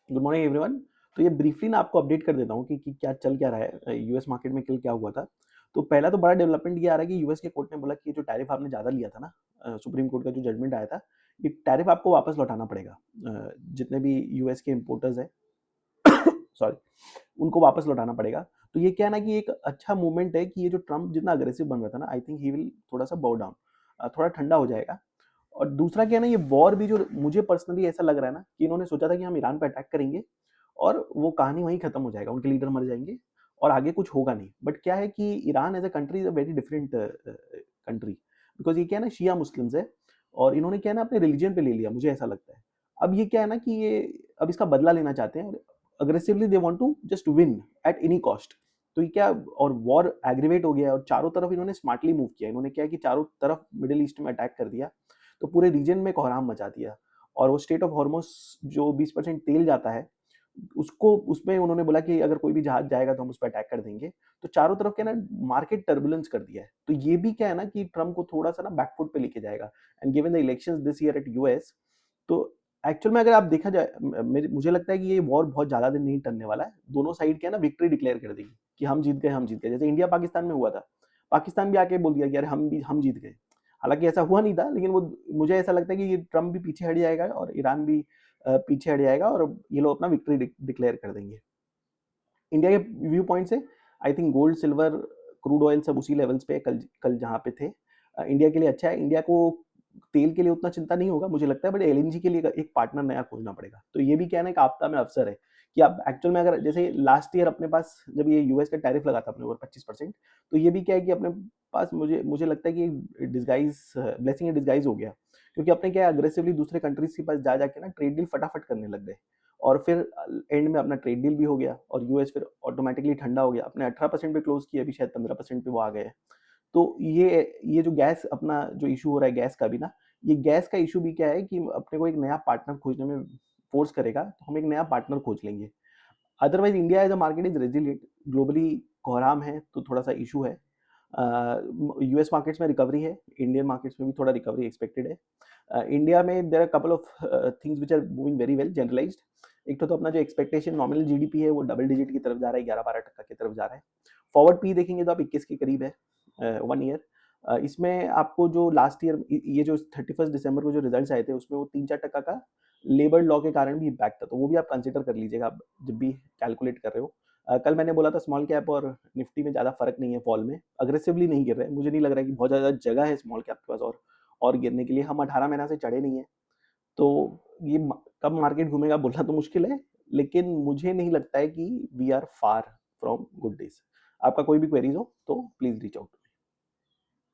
Good morning everyone. तो ये briefly ना आपको अपडेट कर देता हूँ कि क्या चल क्या रहा है, यूएस मार्केट में कल क्या हुआ था। तो पहला तो बड़ा डेवलपमेंट ये आ रहा है कि यूएस के कोर्ट ने बोला कि ये जो टैरिफ आपने ज़्यादा लिया था ना, सुप्रीम कोर्ट का जो जजमेंट आया था, ये टैरिफ आपको वापस लौटाना पड़ेगा। जितने भी यूएस के इम्पोर्टर्स हैं, सॉरी, उनको वापस लौटाना पड़ेगा। तो ये क्या है ना कि एक अच्छा मूवमेंट है कि ये जो ट्रम्प जितना अग्रेसिव बन रहा था ना, आई थिंक ही विल थोड़ा सा बाउ डाउन, थोड़ा ठंडा हो जाएगा। और दूसरा क्या है ना, ये वॉर भी जो मुझे पर्सनली ऐसा लग रहा है ना कि इन्होंने सोचा था कि हम ईरान पे अटैक करेंगे और वो कहानी वहीं खत्म हो जाएगा, उनके लीडर मर जाएंगे और आगे कुछ होगा नहीं। बट क्या है कि Iran as a country is a very different country, because ये क्या है ना, शिया मुस्लिम्स है और इन्होंने क्या है ना अपने रिलीजन पे ले लिया, मुझे ऐसा लगता है। अब ये क्या है ना कि ये अब इसका बदला लेना चाहते हैं और aggressively they want to just win at any cost. तो ये क्या, और वॉर एग्रीवेट हो गया और चारों तरफ इन्होंने स्मार्टली मूव किया। इन्होंने क्या है कि चारों तरफ मिडिल ईस्ट में अटैक कर दिया, तो पूरे रीजन में कोहराम मचा दिया। और वो स्टेट ऑफ हॉर्मोस जो 20% तेल जाता है, उसको उसमें उन्होंने बोला कि अगर कोई भी जहाज जाएगा तो हम उस पर अटैक कर देंगे। तो चारों तरफ क्या है ना, मार्केट टर्बुलेंस कर दिया है। तो ये भी क्या है ना कि ट्रम्प को थोड़ा सा ना बैकफुट पे लेके जाएगा। And given the elections this year at US, तो एक्चुअल में अगर आप देखा जाए, मुझे लगता है कि ये वॉर बहुत ज्यादा दिन नहीं टलने वाला है। दोनों साइड क्या है ना विक्ट्री डिक्लेयर कर देगी कि हम जीत गए, हम जीत गए। जैसे इंडिया पाकिस्तान में हुआ था, पाकिस्तान भी आके बोल दिया कि अरे हम जीत गए। हालांकि ऐसा हुआ नहीं था, लेकिन वो मुझे ऐसा लगता है कि ये ट्रम्प भी पीछे हट जाएगा और ईरान भी पीछे हट जाएगा और ये लोग अपना विक्ट्री डिक्लेयर कर देंगे। इंडिया के व्यू पॉइंट से I think gold, silver, crude oil सब उसी लेवल्स पे कल कल जहाँ पे थे। इंडिया के लिए अच्छा है। इंडिया को तेल के लिए उतना चिंता नहीं होगा मुझे लगता है, बट एलएनजी के लिए एक पार्टनर नया खोजना पड़ेगा। तो ये भी क्या है ना, एक आपदा में अवसर है कि आप एक्चुअल में अगर जैसे लास्ट ईयर अपने पास जब ये यूएस का टैरिफ लगा था अपने ऊपर 25%, तो ये भी क्या है कि अपने पास मुझे मुझे लगता है कि डिस्गाइज, ब्लेसिंग इन डिस्गाइज हो गया। क्योंकि अपने क्या है अग्रेसिवली दूसरे कंट्रीज के पास जा जाके ना ट्रेड डील फटाफट करने लग गए। और फिर एंड में अपना ट्रेड डील भी हो गया और यूएस फिर ऑटोमेटिकली ठंडा हो गया। अपने 18% पे क्लोज किया, अभी शायद 15% पे वो आ गए हैं। तो ये जो गैस अपना जो इशू हो रहा है गैस का भी ना, ये गैस का इशू भी क्या है कि अपने को एक नया पार्टनर खोजने में फोर्स करेगा, तो हम एक नया पार्टनर खोज लेंगे। Otherwise India as a market is resilient. Globally कोहराम है तो थोड़ा सा इशू है। यूएस मार्केट्स में रिकवरी है, इंडियन मार्केट्स में भी थोड़ा रिकवरी एक्सपेक्टेड है। इंडिया में there are couple of things which are moving very well generalised. एक तो अपना जो एक्सपेक्टेशन नॉमिनल जीडीपी है वो डबल डिजिट की तरफ जा रहा है, 11-12% की तरफ जा रहा है। फॉरवर्ड पी देखेंगे तो आप 21 के करीब है 1 ईयर। इसमें आपको जो लास्ट ईयर ये जो 31 दिसंबर को जो रिजल्ट्स आए थे उसमें वो 3-4% का लेबर लॉ के कारण भी इम्पैक्ट था, तो वो भी आप कंसिडर कर लीजिएगा आप जब भी कैलकुलेट कर रहे हो। कल मैंने बोला था स्मॉल कैप और निफ्टी में ज़्यादा फर्क नहीं है फॉल में, अग्रेसिवली नहीं गिर रहे हैं। मुझे नहीं लग रहा है कि बहुत ज़्यादा जगह है स्मॉल कैप के पास और गिरने के लिए। हम 18 महीना से चढ़े नहीं है, तो ये कब मार्केट घूमेगा बोलना तो मुश्किल है, लेकिन मुझे नहीं लगता है कि we are far from good days. आपका कोई भी क्वेरीज हो तो प्लीज रीच आउट।